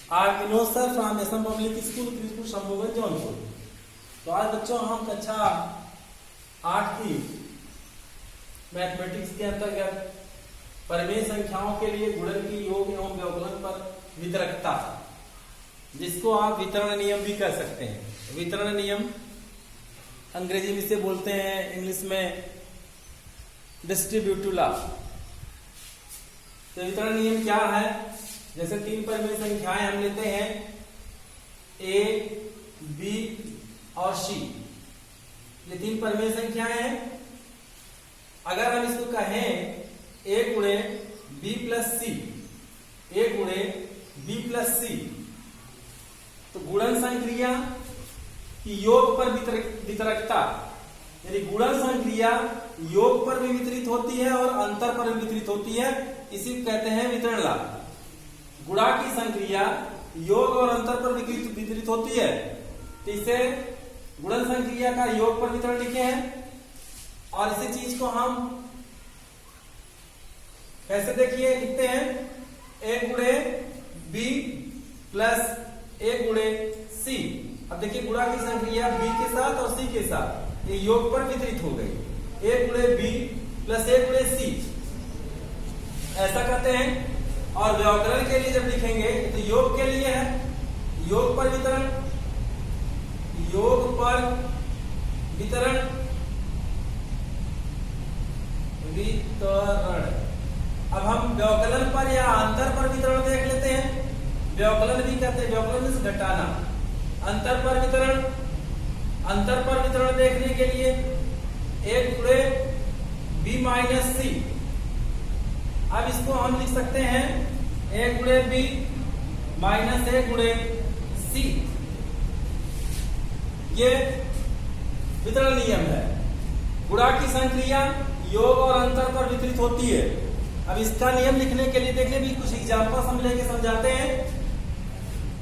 Are Vinod sir from SM public school Krishnapur Shambhuganj Jaunpur. तो आज बच्चों हम कक्षा 8 की मैथमेटिक्स के अंतर्गत परिमेय संख्याओं के लिए गुणन की योग एवं व्यवकलन पर वितरकता, जिसको आप वितरण नियम भी कह सकते हैं। वितरण नियम अंग्रेजी में इसे बोलते हैं, इंग्लिश में डिस्ट्रीब्यूटिव लॉ। तो वितरण नियम क्या है? जैसे तीन परिमेय संख्याएं हम लेते हैं ए, बी और सी। ये तीन परिमेय संख्याएं हैं। अगर हम इसको कहें ए गुणे बी प्लस सी, ए गुणे बी प्लस सी, तो गुणन संक्रिया की योग पर वितरकता, यानी गुणन संक्रिया योग पर भी वितरित होती है और अंतर पर भी वितरित होती है। इसी को कहते हैं वितरण लाभ। गुणा की संक्रिया योग और अंतर पर वितरित होती है, तो इसे गुणन संक्रिया का योग पर वितरण लिखे हैं। और इसी चीज को हम कैसे देखिए लिखते हैं, ए गुणे बी प्लस ए गुणे सी। अब देखिए गुणा की संक्रिया बी के साथ और सी के साथ ये योग पर वितरित हो गई। ए गुणे बी प्लस ए गुणे सी, ऐसा कहते हैं। और व्यवकलन के लिए जब लिखेंगे तो योग के लिए है योग पर वितरण, योग पर वितरण, वितरण। अब हम व्यवकलन पर या अंतर पर वितरण देख लेते हैं। व्यवकलन भी कहते हैं, व्यवकलन से घटाना। अंतर पर वितरण, अंतर पर वितरण देखने के लिए ए गुणे बी माइनस सी। अब इसको हम लिख सकते हैं ए गुणे बी माइनस ए गुणे सी। ये वितरण नियम है। गुणा की संक्रिया योग और अंतर पर वितरित होती है। अब इसका नियम लिखने के लिए देखिए भी कुछ एग्जांपल्स हम लेके समझाते हैं।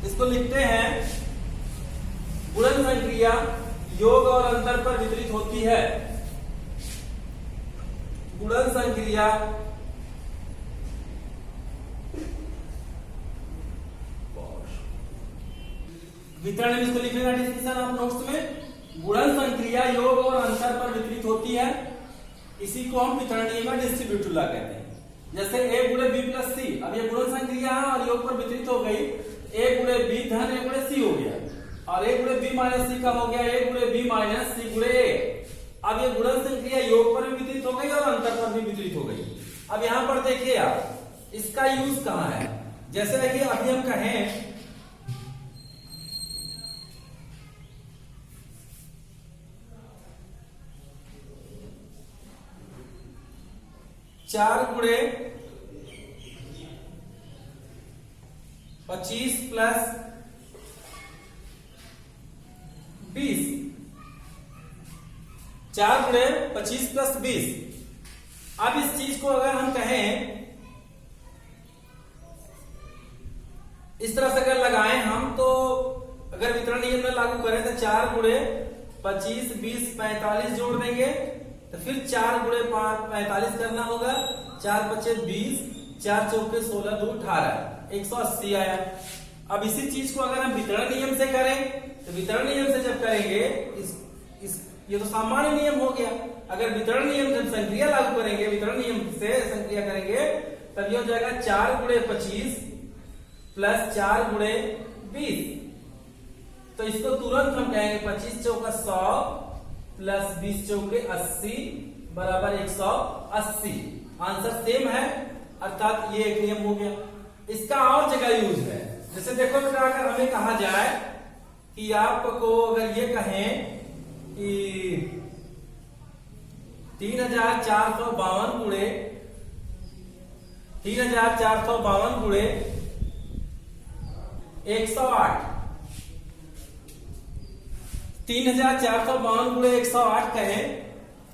इसको लिखते हैं, गुणन संक्रिया योग और अंतर पर वितरित होती है। गुणन संक्रिया वितरण में इसको लिखेगा डिस्क्रिप्शन ऑफ नोट्स में। गुणन संक्रिया योग और अंतर पर वितरित होती है, इसी को हम वितरण नियम में डिस्ट्रीब्यूटिव लॉ कहते हैं। जैसे ए गुणे बी प्लस सी, अब ये गुणन संक्रिया है और योग पर वितरित हो गई। ए गुणे बी धन ए गुणे सी हो गया, और ए गुणे बी माइनस सी का हो गया ए गुणे बी माइनस सी गुणे ए। अब ये गुणन संक्रिया योग पर भी वितरित हो गई और अंतर पर भी वितरित हो गई। अब यहां पर देखिए आप, इसका यूज कहां है? जैसे कि अभी हम कहें 4 गुणे 25 प्लस 20, 4 गुणे 25 प्लस 20। अब इस चीज को अगर हम कहें इस तरह से अगर लगाएं हम, तो अगर वितरण नियम में लागू करें तो 4 गुणे 25 20 45 जोड़ देंगे, तो फिर 4 गुणे 45 करना होगा। 4 पचे 20, 4 चौके 16 2 18, 180 आया। अब इसी चीज को अगर हम वितरण नियम से करें, तो वितरण नियम से जब करेंगे ये तो सामान्य नियम हो गया। अगर वितरण नियम जब संक्रिया लागू करेंगे, वितरण नियम से संक्रिया करेंगे, तब ये हो जाएगा 4 गुणे 25 प्लस 4 गुणे 20। तो इसको तुरंत हम कहेंगे 25 चौका 100 प्लस 20 चौके 80 बराबर 180। आंसर सेम है, अर्थात ये एक नियम हो गया। इसका और जगह यूज है। जैसे देखो बेटा, अगर हमें कहा जाए कि आपको अगर ये कहें कि 3452 गुणे 3452 गुणे 108, 3452 गुणे 108 कहें,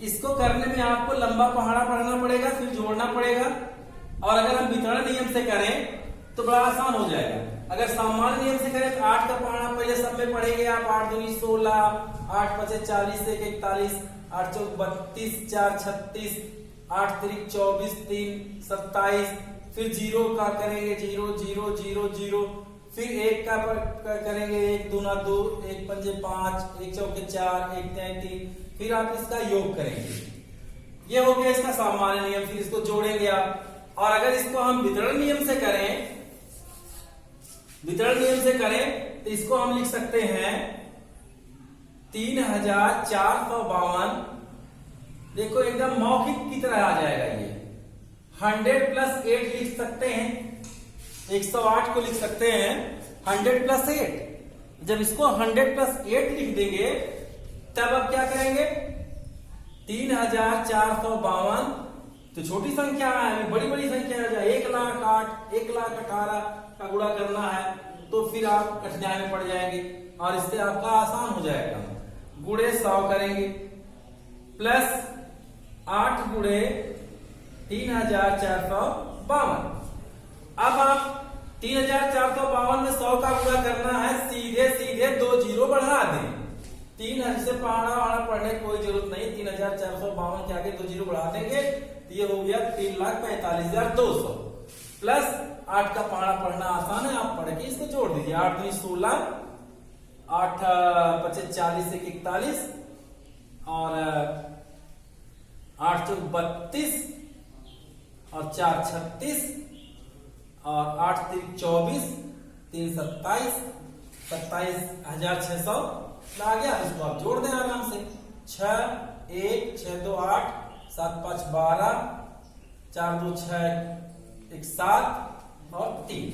इसको करने में आपको लंबा पहाड़ा पढ़ना पड़ेगा, फिर जोड़ना पड़ेगा। और अगर हम वितरण नियम से करें तो बड़ा आसान हो जाएगा। अगर सामान्य नियम से करें तो 8 का पहाड़ा पहले सब में पढ़ेंगे आप। 8 दूनी 16, 8 पचे 40 से 41, 8 चौक 32, 4 36, 8 तिरिक 24, 3 27, फिर जीरो का करेंगे 0 0 0 0, फिर एक का करेंगे, 1 दूना 2, 1 पंजे 5, 1 चौके 4, 1 तिहाई 3, फिर आप इसका योग करेंगे। ये हो गया इसका सामान्य नियम। फिर इसको जोड़ेंगे आप। और अगर इसको हम वितरण नियम से करें, तो इसको हम लिख सकते हैं 3452। देखो एकदम मौखिक की तरह आ जाएगा ये। 100 + 8 लिख सकते हैं, 108 को लिख सकते हैं 100 + 8। जब इसको 100 + 8 लिख देंगे तब अब क्या करेंगे, 3452 तो छोटी संख्या है, बड़ी बड़ी संख्या हो जाए 1,08,000, 1,18,000 का गुणा करना है, तो फिर आप कठिनाई में पड़ जाएंगे और इससे आपका आसान हो जाएगा। गुणे 100 करेंगे प्लस 8 गुणे 3452। अब आप 3452 में 100 का गुणा करना है, सीधे सीधे 2 जीरो बढ़ा दें। 3 से पढ़ने की कोई जरूरत नहीं, 3452 के आगे 2 जीरो बढ़ा देंगे तो ये हो गया 3,45,200 प्लस 8 का पढ़ना आसान है, आप पढ़ के इसको जोड़ दीजिए। 8 दूनी 16, 8 × 40 = 41 और 8 × 32 और 4 × 36 और 8 × 3 = 24, 3 × 27, 27,600 आ गया। इसको आप जोड़ दें आराम से। 6 1 6 2 8 7 5 12 4 2 6 1 7 और 3,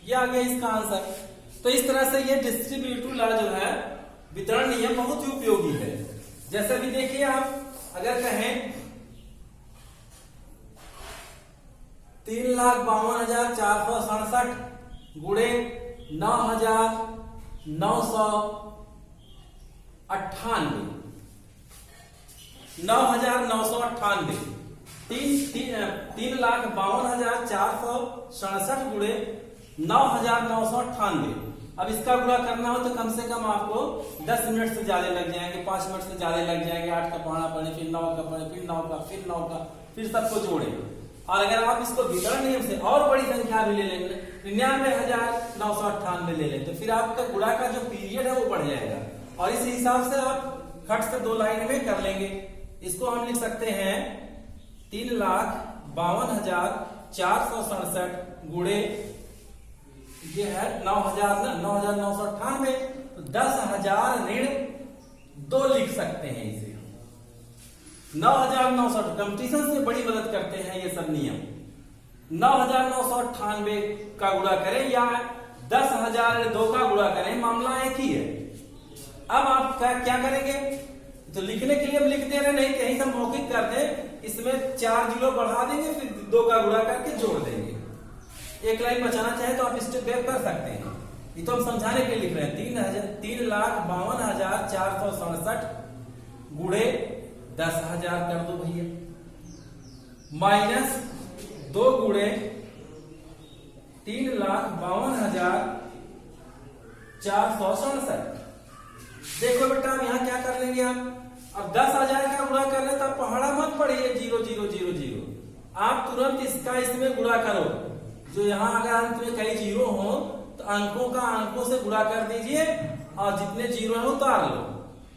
ये आ गया इसका आंसर। तो इस तरह से ये डिस्ट्रीब्यूटिव लॉ जो है, वितरण नियम बहुत ही उपयोगी है। जैसे भी देखिए आप अगर कहें 3,52,467 गुणे 9,998, 9,998, 3,52,467 गुणे 9,998। अब इसका गुणा करना हो तो कम से कम आपको 10 मिनट से ज्यादा लग जाएंगे, 5 मिनट से ज्यादा लग जाएंगे। 8 का पढ़ना पड़े, फिर 9 का पढ़े, फिर 9 का, फिर 9 का, फिर सबको जोड़े। और अगर आप इसको वितरण नियम से और बड़ी संख्या भी ले लेंगे, 99,998 ले लें, तो फिर आपका गुणा का जो पीरियड है वो बढ़ जाएगा और इस हिसाब से आप खट से 2 लाइन में कर लेंगे। इसको हम लिख सकते हैं 3,52,467 गुणे ये है 9,998, तो 10,000 ऋण 2 लिख सकते हैं इसे। 9,900 कंपटीशन से बड़ी मदद करते हैं ये सब नियम। 9,998 का गुणा करें या 10,000 2 का गुणा करें, मामला एक ही है। अब आप क्या करेंगे, तो लिखने के लिए हम लिख दे रहे नहीं, कहीं से मौखिक कर दें, इसमें 4 जीरो बढ़ा देंगे, फिर 2 का गुणा करके जोड़ देंगे। एक लाइन बचाना चाहे तो आप स्टेप बैक कर सकते हैं, ये तो हम समझाने के लिए लिख रहे हैं। 3,52,467 गुणे 10,000 कर दो भैया, माइनस 2 गुणे 3,52,467। देखो बेटा अब यहाँ क्या कर लेंगे हम, अब 10,000 का गुणा कर रहे तब पहाड़ा मत पढ़िए 0 0 0 0, आप तुरंत इसका इसमें गुणा करो। जो यहाँ अगर अंत में कई जीरो हो तो अंकों का अंकों से गुणा कर दीजिए और जितने जीरो है उतार लो।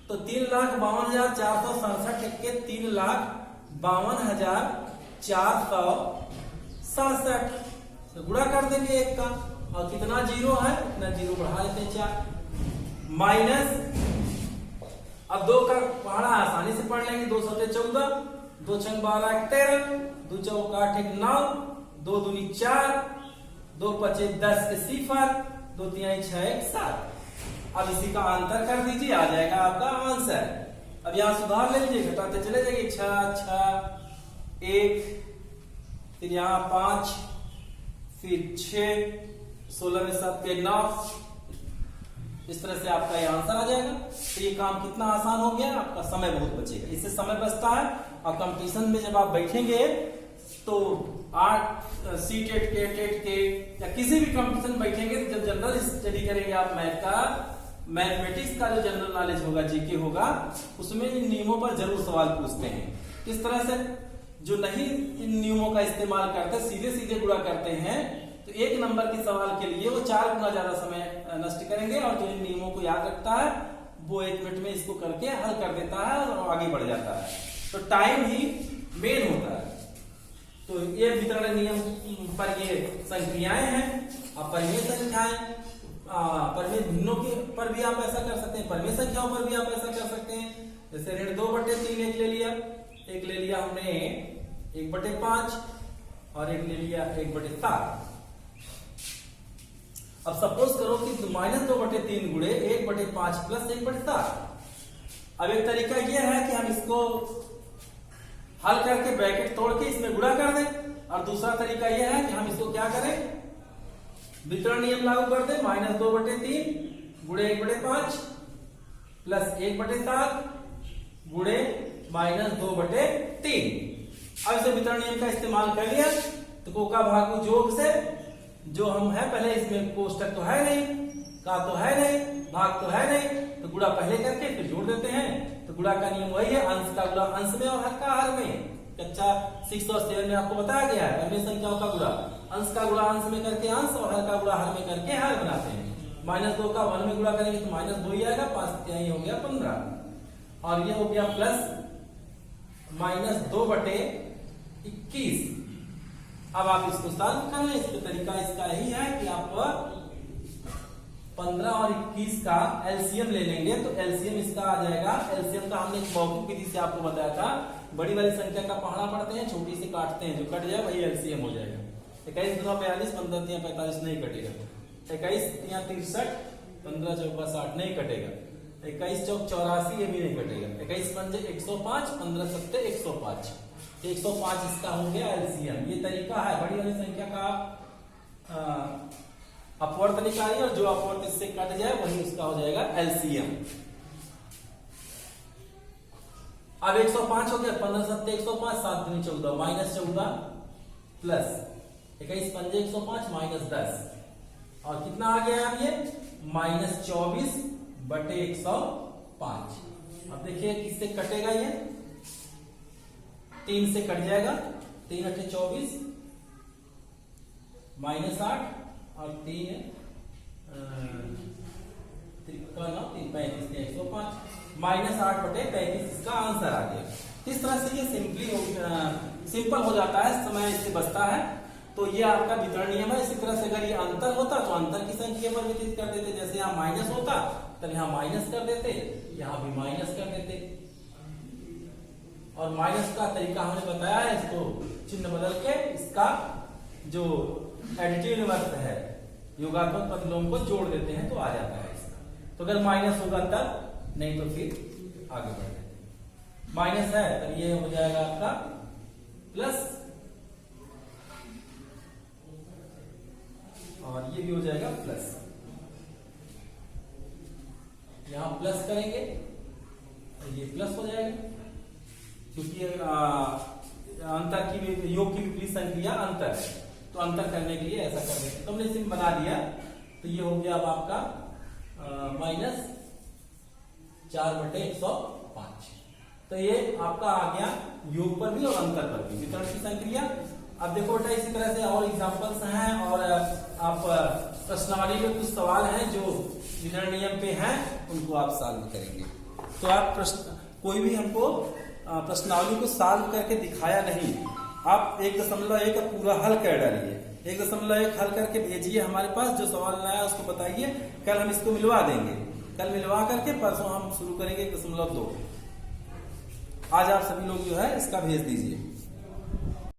तो 3,52,467 के 3,52,467 तो गुणा कर देंगे एक का, और कितना जीरो है इतना जीरो बढ़ा देते हैं 4, माइनस अब 2 का पहाड़ा आसानी से पढ़ लेंगे। 2 7 14, 2 6 12 13, 2 4 8 9, 2 दूनी 4, 2 5 10 के 0, 2 3 6 7। अब इसी का अंतर कर दीजिए, आ जाएगा आपका आंसर। अब यहाँ सुधार ले लीजिए, घटाते चले जाइए 6 6 1, फिर यहाँ 5, फिर 6, 16 में 7 के 9। इस तरह से आपका ये आंसर आ जाएगा। तो ये काम कितना आसान हो गया, आपका समय बहुत बचेगा, इससे समय बचता है। और कंपटीशन में जब आप बैठेंगे तो सी-टेट के, टेट के या किसी भी कंपटीशन बैठेंगे तो जब जनरल स्टडी करेंगे आप मैथ का, मैथमेटिक्स का जो जनरल नॉलेज होगा, जीके होगा, उसमें इन नियमों पर जरूर सवाल पूछते हैं। किस तरह से जो नहीं इन नियमों का इस्तेमाल करते, सीधे सीधे गुणा करते हैं, तो एक नंबर के सवाल के लिए वो 4 गुना ज्यादा समय नष्ट करेंगे, और जो इन नियमों को याद रखता है वो 1 मिनट में इसको करके हल कर देता है और आगे बढ़ जाता है। तो टाइम ही मेन होता है। तो ये वितरण नियम पर ये संक्रियाएं हैं। अब परिमेय संख्याएं, परिमेय भिन्नों के पर भी आप ऐसा कर सकते हैं, परिमेय संख्याओं पर भी आप ऐसा कर सकते हैं। जैसे ऋण 2/3 एक ले लिया, एक ले लिया हमने 1/5 और एक ले लिया 1/7। अब सपोज करो कि -2/3 गुणे 1/5 प्लस 1/7। अब एक तरीका यह है कि हम इसको हल करके ब्रैकेट तोड़ के इसमें गुणा कर दें, और दूसरा तरीका यह है कि हम इसको क्या करें, वितरण नियम लागू कर दें। -2/3 गुणे 1/5 प्लस 1/7 गुणे -2/3। अब इसे वितरण नियम का इस्तेमाल कर लिया तो कोका भागु योग से जो हम है, पहले इसमें कोष्टक तो है नहीं, का तो है नहीं, भाग तो है नहीं, तो गुणा पहले करके फिर जोड़ देते हैं। तो गुणा का नियम वही है, अंश का गुणा अंश में और हर का हर में। कक्षा 6 और 7 में आपको बताया गया है परिमेय संख्याओं का गुणा, अंश का गुणा अंश में करके अंश और हर का गुणा हर में करके हर बनाते हैं। -2 का 1 में गुणा करेंगे तो -2 ही आएगा, 5 यही हो गया 15, और ये हो गया प्लस -2/21। अब आप इसको सॉल्व कर लें। इसका तरीका इसका यही है कि आप 15 और 21 का एलसीएम ले लेंगे, तो एलसीएम इसका आ जाएगा। एलसीएम का हमने मौखिक विधि से आपको बताया था, बड़ी वाली संख्या का पहाड़ा पढ़ते हैं, छोटी से काटते हैं, जो कट जाए वही एलसीएम हो जाएगा। 21 दूना 42, 15 तिया 45 नहीं कटेगा। 21 तिया 63, 15 चौका 60 नहीं कटेगा। 21 चौक 84 ये भी नहीं कटेगा। 21 पंजे 105, 15 सत्ते 105, 105 इसका हो गया एलसीएम। ये तरीका है बड़ी वाली संख्या का अपवर्त निकालिए, और जो अपवर्त इससे कट जाए वही उसका हो जाएगा एलसीएम। अब 105 हो गया, 15 सत्ते 105, 7 दूनी 14, -14 प्लस 21 पंजे 105 -10, और कितना आ गया अब ये -24/105। अब देखिए किससे कटेगा, ये 3 से कट जाएगा, 3 × 8 = 24, -8 और 3 35 105, -8/35 इसका आंसर आ गया। इस तरह से ये सिंपल हो जाता है, समय इससे बचता है। तो ये आपका वितरण नियम है। इसी तरह से अगर ये अंतर होता तो अंतर की संख्या पर वितरित कर देते, जैसे यहाँ माइनस होता तब यहाँ माइनस कर देते, यहाँ भी माइनस कर देते। और माइनस का तरीका हमने बताया है, इसको चिन्ह बदल के इसका जो एडिटिव इनवर्स है, योगात्मक प्रतिलोम को जोड़ देते हैं तो आ जाता है इसका। तो अगर माइनस होगा तब, नहीं तो फिर आगे बढ़ जाते हैं। माइनस है तो ये हो जाएगा आपका प्लस, और ये भी हो जाएगा प्लस। यहां प्लस करेंगे तो ये प्लस हो जाएगा, क्योंकि अंतर की योग की विपरीत संक्रिया अंतर है, तो अंतर करने के लिए ऐसा कर देते हैं। तो हमने सिर्फ बना दिया, तो ये हो गया अब आपका -4/105। तो ये आपका आ गया योग पर भी और अंतर पर भी वितरण की संक्रिया। अब देखो बेटा, इसी तरह से और एग्जांपल्स हैं, और आप प्रश्नावली में कुछ सवाल हैं जो वितरण नियम पे हैं, उनको आप सॉल्व करेंगे। तो आप कोई भी हमको प्रश्नावली को सॉल्व करके दिखाया नहीं, आप 1.1 का पूरा हल कर डालिए, 1.1 हल करके भेजिए हमारे पास। जो सवाल लाया उसको बताइए, कल हम इसको मिलवा देंगे। कल मिलवा करके परसों हम शुरू करेंगे 1.2। आज आप सभी लोग जो है इसका भेज दीजिए।